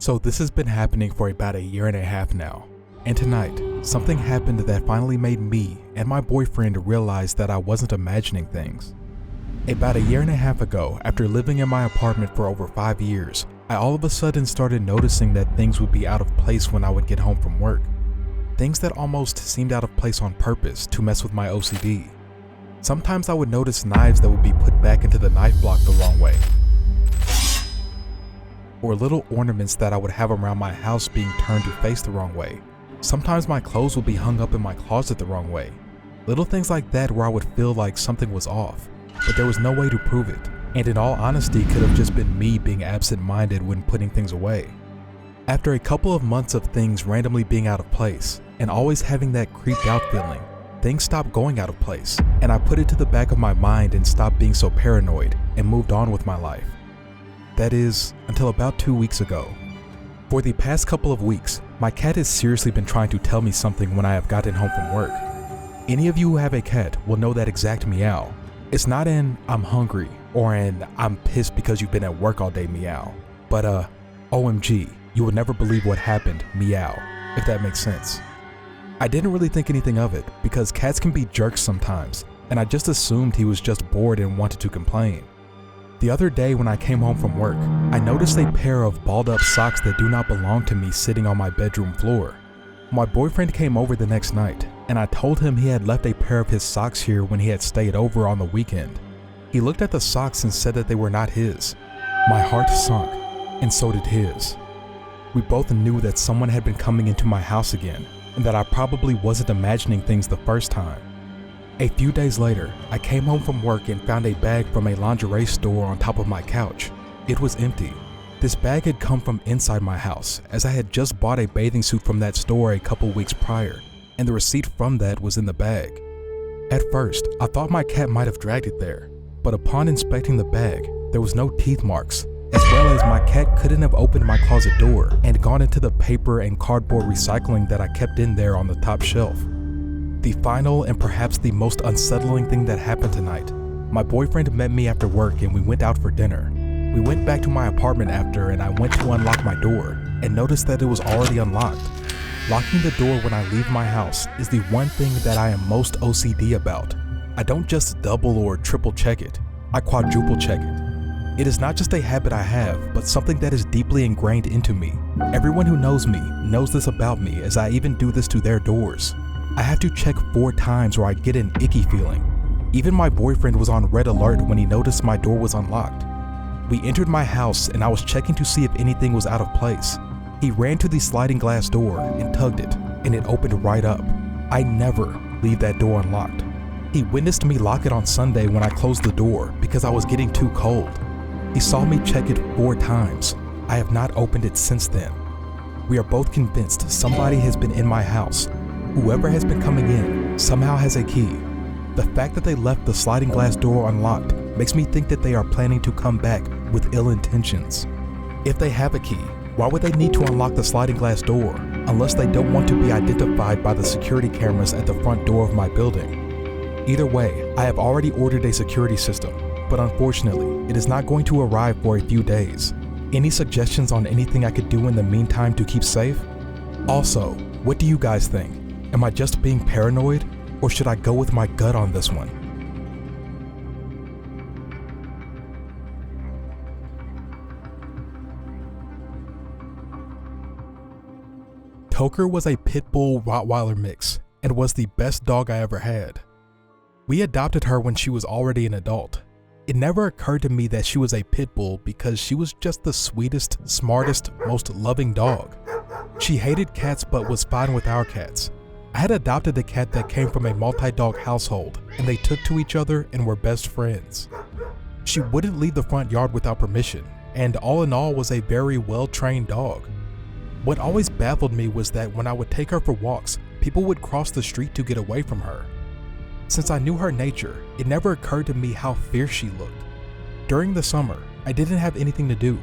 So this has been happening for about a year and a half now. And tonight, something happened that finally made me and my boyfriend realize that I wasn't imagining things. About a year and a half ago, after living in my apartment for over 5 years, I all of a sudden started noticing that things would be out of place when I would get home from work. Things that almost seemed out of place on purpose to mess with my OCD. Sometimes I would notice knives that would be put back into the knife block the wrong way. Or little ornaments that I would have around my house being turned to face the wrong way. Sometimes my clothes would be hung up in my closet the wrong way. Little things like that where I would feel like something was off, but there was no way to prove it, and in all honesty could have just been me being absent-minded when putting things away. After a couple of months of things randomly being out of place, and always having that creeped out feeling, things stopped going out of place, and I put it to the back of my mind and stopped being so paranoid and moved on with my life. That is, until about 2 weeks ago. For the past couple of weeks, my cat has seriously been trying to tell me something when I have gotten home from work. Any of you who have a cat will know that exact meow. It's not an "I'm hungry" or an "I'm pissed because you've been at work all day" meow, but OMG, you would never believe what happened meow, if that makes sense. I didn't really think anything of it because cats can be jerks sometimes, and I just assumed he was just bored and wanted to complain. The other day when I came home from work, I noticed a pair of balled up socks that do not belong to me sitting on my bedroom floor. My boyfriend came over the next night, and I told him he had left a pair of his socks here when he had stayed over on the weekend. He looked at the socks and said that they were not his. My heart sunk, and so did his. We both knew that someone had been coming into my house again, and that I probably wasn't imagining things the first time. A few days later, I came home from work and found a bag from a lingerie store on top of my couch. It was empty. This bag had come from inside my house, as I had just bought a bathing suit from that store a couple weeks prior, and the receipt from that was in the bag. At first, I thought my cat might have dragged it there, but upon inspecting the bag, there was no teeth marks, as well as my cat couldn't have opened my closet door and gone into the paper and cardboard recycling that I kept in there on the top shelf. The final and perhaps the most unsettling thing that happened tonight. My boyfriend met me after work and we went out for dinner. We went back to my apartment after and I went to unlock my door and noticed that it was already unlocked. Locking the door when I leave my house is the one thing that I am most OCD about. I don't just double or triple check it, I quadruple check it. It is not just a habit I have, but something that is deeply ingrained into me. Everyone who knows me knows this about me, as I even do this to their doors. I have to check 4 times or I get an icky feeling. Even my boyfriend was on red alert when he noticed my door was unlocked. We entered my house and I was checking to see if anything was out of place. He ran to the sliding glass door and tugged it, and it opened right up. I never leave that door unlocked. He witnessed me lock it on Sunday when I closed the door because I was getting too cold. He saw me check it 4 times. I have not opened it since then. We are both convinced somebody has been in my house. Whoever has been coming in somehow has a key. The fact that they left the sliding glass door unlocked makes me think that they are planning to come back with ill intentions. If they have a key, why would they need to unlock the sliding glass door unless they don't want to be identified by the security cameras at the front door of my building? Either way, I have already ordered a security system, but unfortunately, it is not going to arrive for a few days. Any suggestions on anything I could do in the meantime to keep safe? Also, what do you guys think? Am I just being paranoid, or should I go with my gut on this one? Toker was a pit bull Rottweiler mix and was the best dog I ever had. We adopted her when she was already an adult. It never occurred to me that she was a pit bull because she was just the sweetest, smartest, most loving dog. She hated cats but was fine with our cats. I had adopted a cat that came from a multi-dog household, and they took to each other and were best friends. She wouldn't leave the front yard without permission, and all in all was a very well-trained dog. What always baffled me was that when I would take her for walks, people would cross the street to get away from her. Since I knew her nature, it never occurred to me how fierce she looked. During the summer, I didn't have anything to do.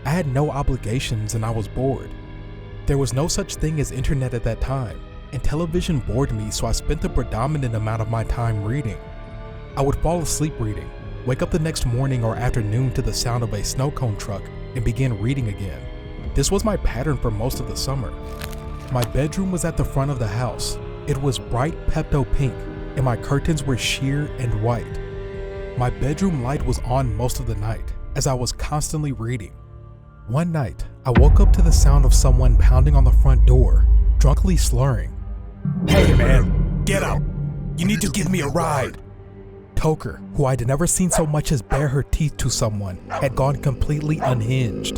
I had no obligations and I was bored. There was no such thing as internet at that time, and television bored me, so I spent the predominant amount of my time reading. I would fall asleep reading, wake up the next morning or afternoon to the sound of a snow cone truck, and begin reading again. This was my pattern for most of the summer. My bedroom was at the front of the house. It was bright Pepto pink, and my curtains were sheer and white. My bedroom light was on most of the night, as I was constantly reading. One night, I woke up to the sound of someone pounding on the front door, drunkenly slurring. "Hey man, get up! You need to give me a ride!" Toker, who I'd never seen so much as bare her teeth to someone, had gone completely unhinged.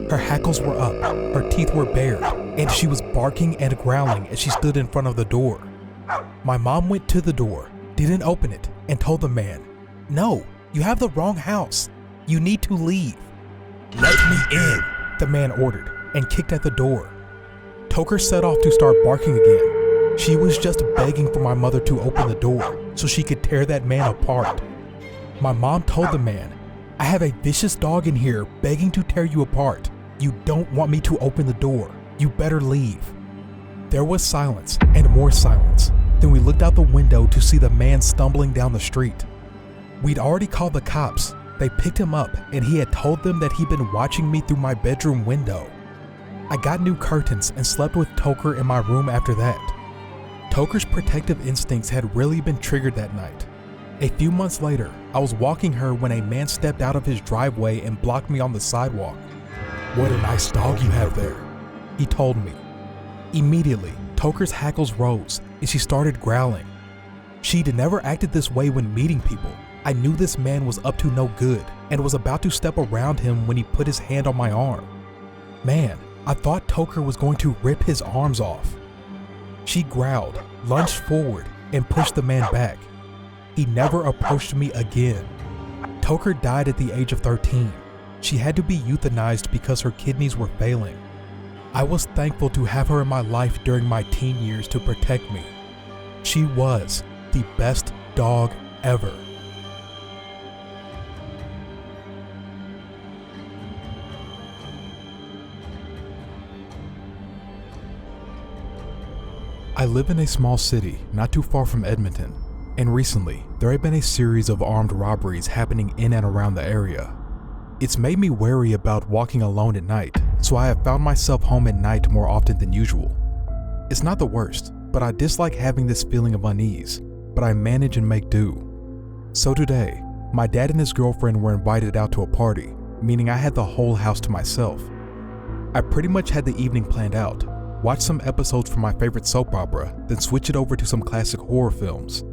Her hackles were up, her teeth were bared, and she was barking and growling as she stood in front of the door. My mom went to the door, didn't open it, and told the man, "No, you have the wrong house. You need to leave." "Let me in," the man ordered, and kicked at the door. Toker set off to start barking again. She was just begging for my mother to open the door so she could tear that man apart. My mom told the man, "I have a vicious dog in here begging to tear you apart. You don't want me to open the door. You better leave." There was silence and more silence. Then we looked out the window to see the man stumbling down the street. We'd already called the cops. They picked him up and he had told them that he'd been watching me through my bedroom window. I got new curtains and slept with Toker in my room after that. Toker's protective instincts had really been triggered that night. A few months later, I was walking her when a man stepped out of his driveway and blocked me on the sidewalk. "What a nice dog you have there," he told me. Immediately, Toker's hackles rose and she started growling. She'd never acted this way when meeting people. I knew this man was up to no good and was about to step around him when he put his hand on my arm. Man, I thought Toker was going to rip his arms off. She growled, lunged forward, and pushed the man back. He never approached me again. Toker died at the age of 13. She had to be euthanized because her kidneys were failing. I was thankful to have her in my life during my teen years to protect me. She was the best dog ever. I live in a small city not too far from Edmonton, and recently there have been a series of armed robberies happening in and around the area. It's made me wary about walking alone at night, so I have found myself home at night more often than usual. It's not the worst, but I dislike having this feeling of unease, but I manage and make do. So today, my dad and his girlfriend were invited out to a party, meaning I had the whole house to myself. I pretty much had the evening planned out. Watch some episodes from my favorite soap opera, then switch it over to some classic horror films.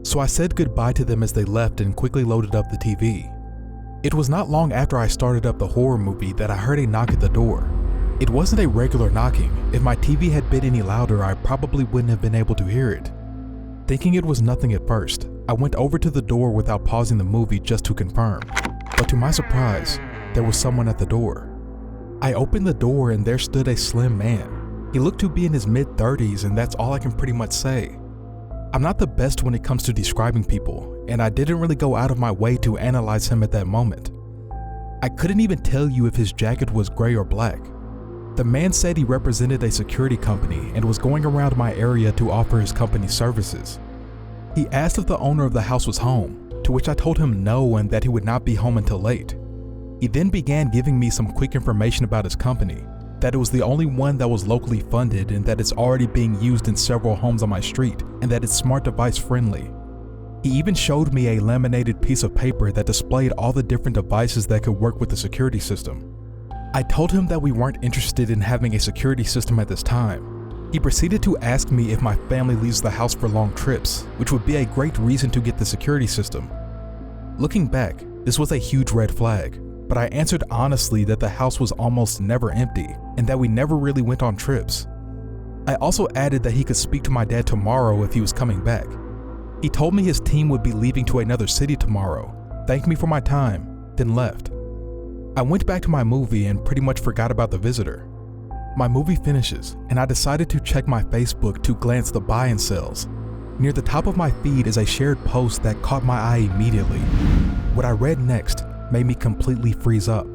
So I said goodbye to them as they left and quickly loaded up the TV. It was not long after I started up the horror movie that I heard a knock at the door. It wasn't a regular knocking. If my TV had been any louder, I probably wouldn't have been able to hear it. Thinking it was nothing at first, I went over to the door without pausing the movie just to confirm. But to my surprise, there was someone at the door. I opened the door and there stood a slim man. He looked to be in his mid-30s, and that's all I can pretty much say. I'm not the best when it comes to describing people, and I didn't really go out of my way to analyze him at that moment. I couldn't even tell you if his jacket was gray or black. The man said he represented a security company and was going around my area to offer his company's services. He asked if the owner of the house was home, to which I told him no and that he would not be home until late. He then began giving me some quick information about his company, that it was the only one that was locally funded and that it's already being used in several homes on my street and that it's smart device friendly. He even showed me a laminated piece of paper that displayed all the different devices that could work with the security system. I told him that we weren't interested in having a security system at this time. He proceeded to ask me if my family leaves the house for long trips, which would be a great reason to get the security system. Looking back, this was a huge red flag, but I answered honestly that the house was almost never empty and that we never really went on trips. I also added that he could speak to my dad tomorrow if he was coming back. He told me his team would be leaving to another city tomorrow, thanked me for my time, then left. I went back to my movie and pretty much forgot about the visitor. My movie finishes and I decided to check my Facebook to glance the buy and sells. Near the top of my feed is a shared post that caught my eye immediately. What I read next made me completely freeze up.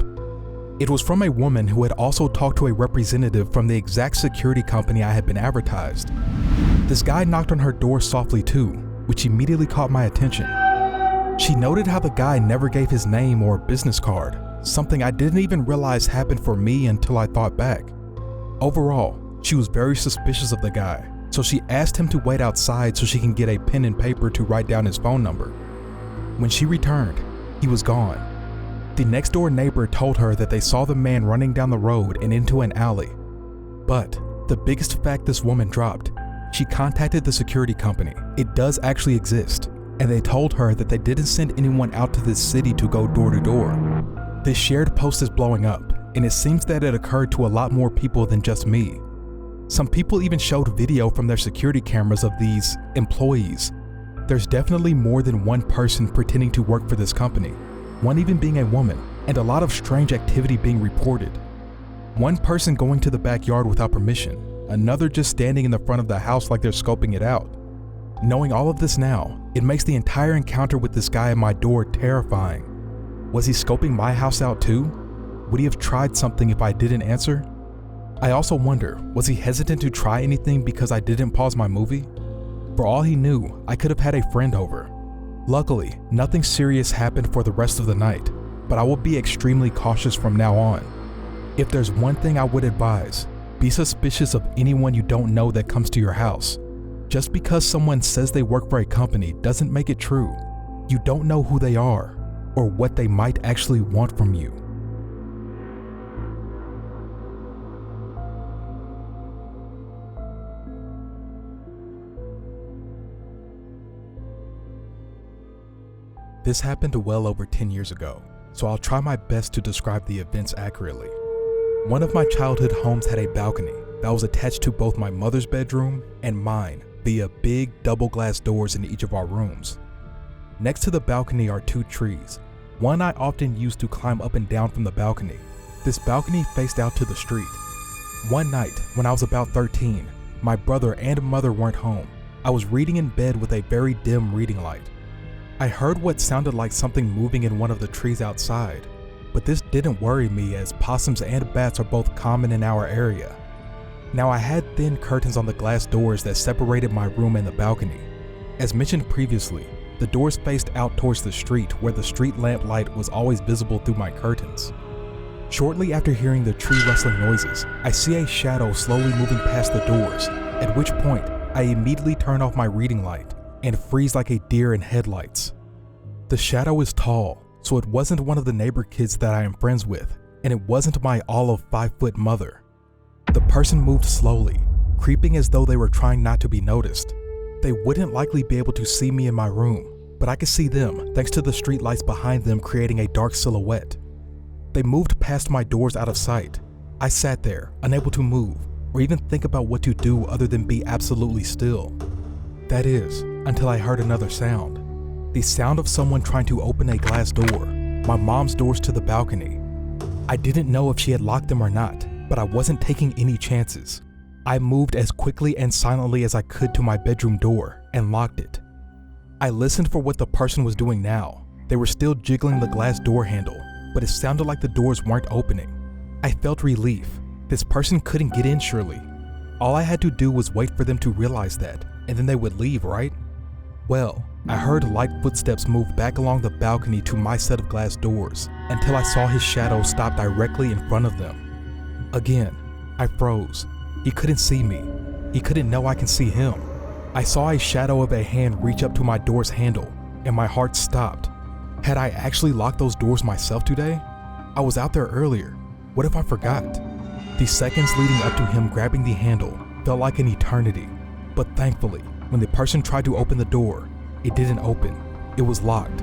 It was from a woman who had also talked to a representative from the exact security company I had been advertised. This guy knocked on her door softly too, which immediately caught my attention. She noted how the guy never gave his name or business card, something I didn't even realize happened for me until I thought back. Overall, she was very suspicious of the guy, so she asked him to wait outside so she can get a pen and paper to write down his phone number. When she returned, he was gone. The next door neighbor told her that they saw the man running down the road and into an alley. But the biggest fact this woman dropped, she contacted the security company. It does actually exist, and they told her that they didn't send anyone out to this city to go door to door. This shared post is blowing up, and it seems that it occurred to a lot more people than just me. Some people even showed video from their security cameras of these employees. There's definitely more than one person pretending to work for this company, one even being a woman, and a lot of strange activity being reported. One person going to the backyard without permission, another just standing in the front of the house like they're scoping it out. Knowing all of this now, it makes the entire encounter with this guy at my door terrifying. Was he scoping my house out too? Would he have tried something if I didn't answer? I also wonder, was he hesitant to try anything because I didn't pause my movie? For all he knew, I could have had a friend over. Luckily, nothing serious happened for the rest of the night, but I will be extremely cautious from now on. If there's one thing I would advise, be suspicious of anyone you don't know that comes to your house. Just because someone says they work for a company doesn't make it true. You don't know who they are, or what they might actually want from you. This happened well over 10 years ago, so I'll try my best to describe the events accurately. One of my childhood homes had a balcony that was attached to both my mother's bedroom and mine via big double glass doors in each of our rooms. Next to the balcony are two trees. One I often used to climb up and down from the balcony. This balcony faced out to the street. One night, when I was about 13, my brother and mother weren't home. I was reading in bed with a very dim reading light. I heard what sounded like something moving in one of the trees outside, but this didn't worry me as possums and bats are both common in our area. Now I had thin curtains on the glass doors that separated my room and the balcony. As mentioned previously, the doors faced out towards the street where the street lamp light was always visible through my curtains. Shortly after hearing the tree rustling noises, I see a shadow slowly moving past the doors, at which point I immediately turn off my reading light and freeze like a deer in headlights. The shadow is tall, so it wasn't one of the neighbor kids that I am friends with, and it wasn't my all of 5-foot mother. The person moved slowly, creeping as though they were trying not to be noticed. They wouldn't likely be able to see me in my room, but I could see them thanks to the street lights behind them creating a dark silhouette. They moved past my doors out of sight. I sat there, unable to move, or even think about what to do other than be absolutely still. That is, until I heard another sound. The sound of someone trying to open a glass door, my mom's doors to the balcony. I didn't know if she had locked them or not, but I wasn't taking any chances. I moved as quickly and silently as I could to my bedroom door and locked it. I listened for what the person was doing now. They were still jiggling the glass door handle, but it sounded like the doors weren't opening. I felt relief. This person couldn't get in surely. All I had to do was wait for them to realize that, and then they would leave, right? Well, I heard light footsteps move back along the balcony to my set of glass doors until I saw his shadow stop directly in front of them. Again, I froze. He couldn't see me. He couldn't know I can see him. I saw a shadow of a hand reach up to my door's handle, and my heart stopped. Had I actually locked those doors myself today? I was out there earlier. What if I forgot? The seconds leading up to him grabbing the handle felt like an eternity. But thankfully, when the person tried to open the door, it didn't open. It was locked.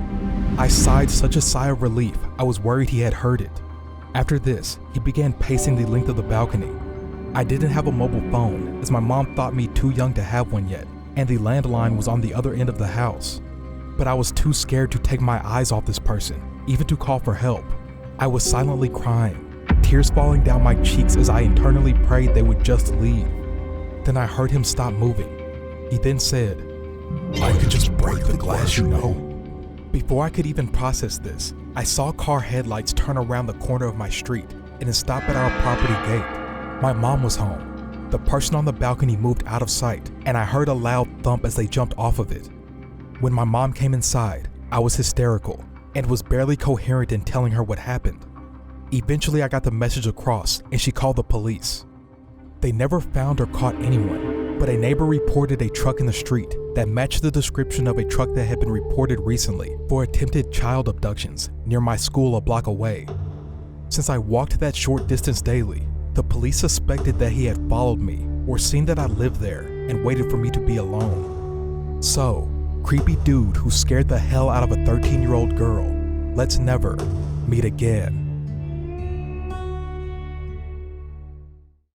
I sighed such a sigh of relief, I was worried he had heard it. After this, he began pacing the length of the balcony. I didn't have a mobile phone, as my mom thought me too young to have one yet, and the landline was on the other end of the house. But I was too scared to take my eyes off this person, even to call for help. I was silently crying, tears falling down my cheeks as I internally prayed they would just leave. Then I heard him stop moving. He then said, "I could just break the glass, you know." Before I could even process this, I saw car headlights turn around the corner of my street and then stop at our property gate. My mom was home. The person on the balcony moved out of sight, and I heard a loud thump as they jumped off of it. When my mom came inside, I was hysterical and was barely coherent in telling her what happened. Eventually I got the message across and she called the police. They never found or caught anyone, but a neighbor reported a truck in the street that matched the description of a truck that had been reported recently for attempted child abductions near my school a block away. Since I walked that short distance daily, the police suspected that he had followed me or seen that I lived there and waited for me to be alone. So, creepy dude who scared the hell out of a 13-year-old girl, let's never meet again.